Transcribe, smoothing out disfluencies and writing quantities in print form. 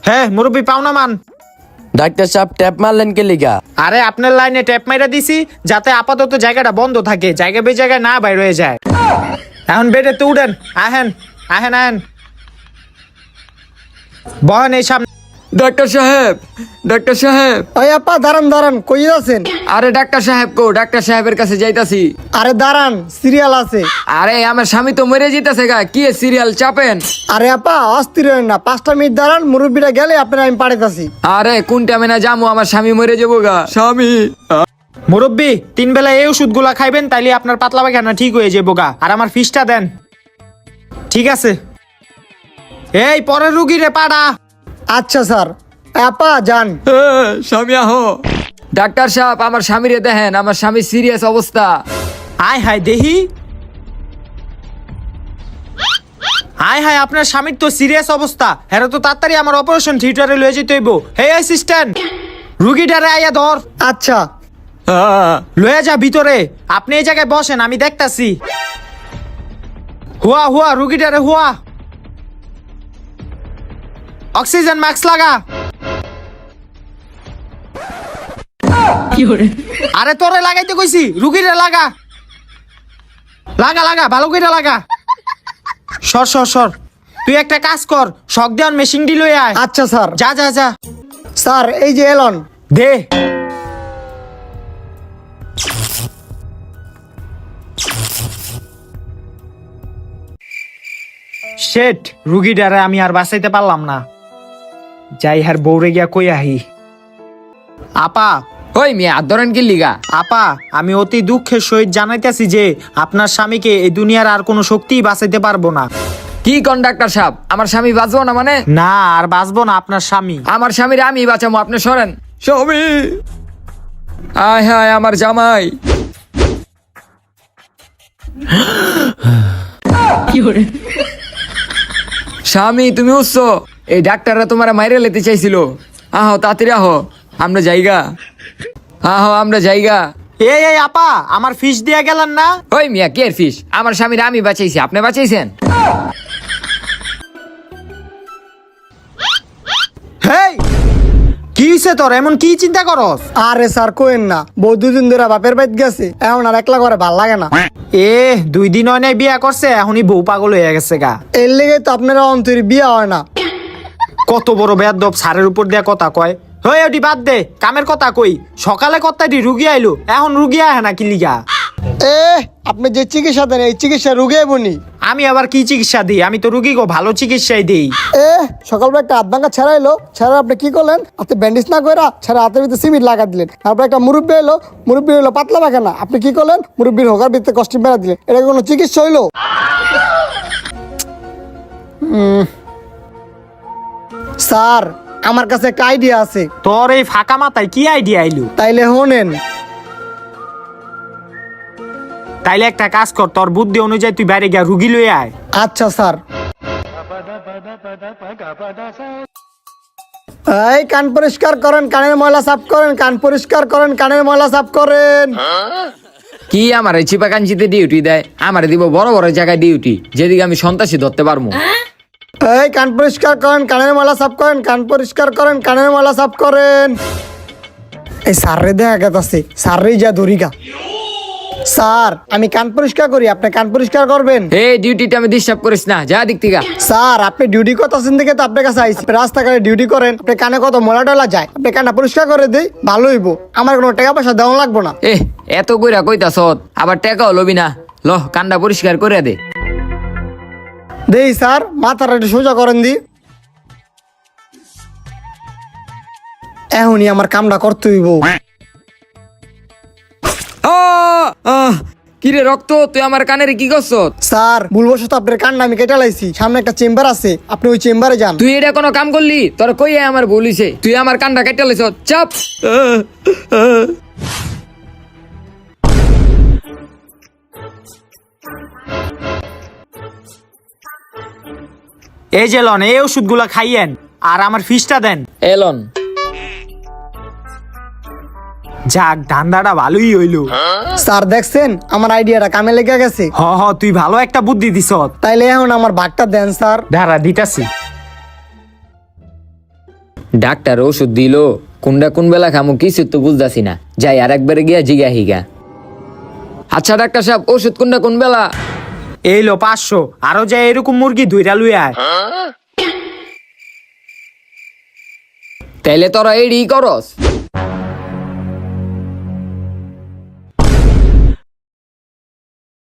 হ্যাঁ মুরব্বী পাওনা মান। ডাক্তার সাহেব ট্যাপ মারলেন কে লিগা? আরে আপনার লাইনে ট্যাপ মাইরা দিছি যাতে আপাতত জায়গাটা বন্ধ থাকে, জায়গা বে জায়গায় না বাইর হয়ে যায়। এখন বেডে তো উঠেন, আহেন আহেন আহেন, বহেন এই সামনে। ডাক্তার সাহেব, ডাক্তার সাহেব। ওই আপা দাঁড়ান দাঁড়ান, কই আছেন? আরে ডাক্তার সাহেব কো? ডাক্তার সাহেবের কাছে যাইতাছি। আরে দাঁড়ান, সিরিয়াল আছে। আরে আমার স্বামী তো মরে যেতেছে গা, কি সিরিয়াল চাপেন? আরে আপা অস্থির হন না, 5টা মিনিট দাঁড়ান, মুরব্বীরা গেলে আপনার আমি পাঠাইতাছি। আরে কোন টাইমে না যামু, আমার স্বামী মরে যাবো গা। স্বামী মুরব্বী 3 বেলা এই ওষুধগুলা খাইবেন, তাইলে আপনার পাতলা পায়খানা ঠিক হয়ে যাবো গা। আর আমার ফিসটা দেন। ঠিক আছে, এই পরের রুগী রে পাড়া। আচ্ছা স্যার। আপা যান। স্বামী আহো। ডাক্তার সাহেব আমার স্বামীরে দেখেন, আমার স্বামী সিরিয়াস অবস্থা। আয় হায় দেহি, হায় হায় আপনার স্বামীর তো সিরিয়াস অবস্থা। হ্যাঁ তো তাড়াতাড়ি আমার অপারেশন থিয়েটারে লয়ে যেতে হইব। হে অ্যাসিস্ট্যান্ট, রুগীটারে আইয়া ধর। আচ্ছা লয়ে যা ভিতরে। আপনি এই জায়গায় বসেন, আমি দেখতাছি। হুয়া হুয়া রুগীটারে হুয়া। অক্সিজেন মাস্ক লাগা। আরে তোরে লাগাইতে কইছি, রুগীরে লাগা। লাগা লাগা, ভালো করে লাগা। সর সর সর, তুই একটা কাজ কর, শক দেওয়ার মেশিন দি লই আয়। আচ্ছা স্যার। যা যা যা। স্যার এই যে এলন। দে। শেট, রুগীটারে আমি আর বাঁচাইতে পারলাম না। যাই হার বউরে গিয়া কই আহি। আপা, ওই মিয়া হাত ধরেন কি লিগা? আপা আমি অতি দুঃখের সহিত জানাইতেছি যে আপনার স্বামীকে এই দুনিয়ার আর কোনো শক্তিই বাঁচাইতে পারবো না। কি কোন ডাক্তার সাহেব? আমার স্বামী বাঁচবো না মানে? না আর বাঁচবো না আপনার স্বামী। আমার স্বামীর আমি বাঁচাবো, আপনি সরেন। স্বামী আয় হায় আমার জামাই। স্বামী তুমি উঠছো? এই ডাক্তাররা তোমার মাইরে লেতে চাইছিল। আহো তাড়াতাড়ি আহো, আমরা জায়গা। আহো আমরা জায়গা। এই এই আপা, আমার ফিস দিয়া গেলেন না? ওই মিয়া কে ফিস? আমার স্বামীর আমি বাঁচাইছি, আপনি বাঁচাইছেন? হেই, কি হইছে তোর? এমন কি চিন্তা করস? আরে স্যার কোয়েন না, বউ 2 দিন ধরে বাপের বাড়িতে গেছে, এখন আর একলা করে ভাল লাগে না। 2 দিন হয় নাই বিয়া করছে, এখনই বউ পাগল হয়ে গেছে গা। এর লেগে তো আপনারা অন্তরি বিয়ে হয় না। কত বড় বেয়াদব, সারের উপর দিয়া কথা কয়। হই ওটি বাদ দে, কামের কথা কই। সকালে কথাটি রুগী আইলো, এখন রুগী আহে না কি লিগা? আপনি যে চিকিৎসা দেন এই চিকিৎসা রুগে বনি। আমি আবার কি চিকিৎসা দিই? আমি তো রুগী গো ভালো চিকিৎসাই দেই। সকালবেলা একটা হাত ভাঙা ছেড়াইলো, ছেড়া আপনি কি করলেন? আপনি ব্যান্ডেজ না করে ছেড়া হাতের ভিতরে সিমেন্ট লাগা দিলেন। তারপর একটা মুরব্বী এলো, মুরব্বী হলো পাতলা পায়খানা, আপনি কি করলেন? মুরব্বীর হোকার ভিতরে কস্টিউম বেড়া দিলেন। এটা কোনো চিকিৎসা হইলো? স্যার আমার কাছে একটা আইডিয়া আছে। তোর এই ফাঁকা মাথায় কি আইডিয়া আইলো? তাইলে হোনেন। তাইলে একটা কাজ কর, তোর বুদ্ধি অনুযায়ী তুই বাইরে গিয়া রুগী লই আয়। আচ্ছা স্যার। এই কান পরিষ্কার করেন, কানের ময়লা সাফ করেন, কান পরিষ্কার করেন, কানের ময়লা সাফ করেন। কি আমার এই চিপা কাঞ্চিতে ডিউটি দেয়? আমার দিব বড় বড় জায়গায় ডিউটি, যেদিকে আমি সন্ত্রাসী ধরতে পারবো। এই কান পরিষ্কার করেন, কানের ময়লা সাফ করেন, কান পরিষ্কার করেন, কানের ময়লা সাফ করেন। এই স্যাররে দেখা গেছে, স্যাররেই যা ধরিগা। স্যার আমি কান পরিষ্কার করি, আপনি কান পরিষ্কার করবেন। এই ডিউটিটা আমি ডিস্টার্ব করিস না, যা দিক থেকে। স্যার আপনি ডিউটি করতেছেন দেখে তো আপনার কাছে আইছি। আপনি রাস্তাঘাটে ডিউটি করেন, আপনি কানে কত ময়লা টলা যায়, আপনি কানটা পরিষ্কার করে দেই, ভালো হইব। আমার কোনো টাকা পয়সা দেওয়া লাগবো না। এত কইরা কইতাছ, আবার টাকাও লবি না। ল কানটা পরিষ্কার করে দে। দেই স্যার, মাথাটা একটু সোজা করেন দি। এখনই আমার কামটা করতে হইব। কিরে রক্ত, তুই আমার কানের কি করছ? স্যার ভুলবশত আপনার কানটা আমি কেটে লাইছি, সামনে একটা চেম্বার আছে, আপনি ওই চেম্বারে যান। তুই এটা কোনো কাম করলি? তোর কই আমার বলিছে, তুই আমার কানটা কেটে লাইছ। চাপ। এই যে লন, এই ওষুধগুলা খাইয়েন আর আমার ফিসটা দেন। এলন যাক, ধান্দাটা ভালোই হইলো। স্যার দেখছেন আমার আইডিয়াটা কামে লেগে গেছে। হ হ, তুই ভালো একটা বুদ্ধি দিছ। তাইলে এখন আমার ভাগটা দেন স্যার। দাঁড়া দিতাছি। ডাক্তার ওষুধ দিল, কোনটা কোন বেলা খামো কিছু তো বুঝতেছি না। যাই আর একবারে গিয়া জিগা হিগা। আচ্ছা ডাক্তার সাহেব, ওষুধ কোনটা কোন বেলা? এই লো 500, আরো যায় এরকম মুরগি ধইরা লুই আয়। তাইলে তোরা এডি করস।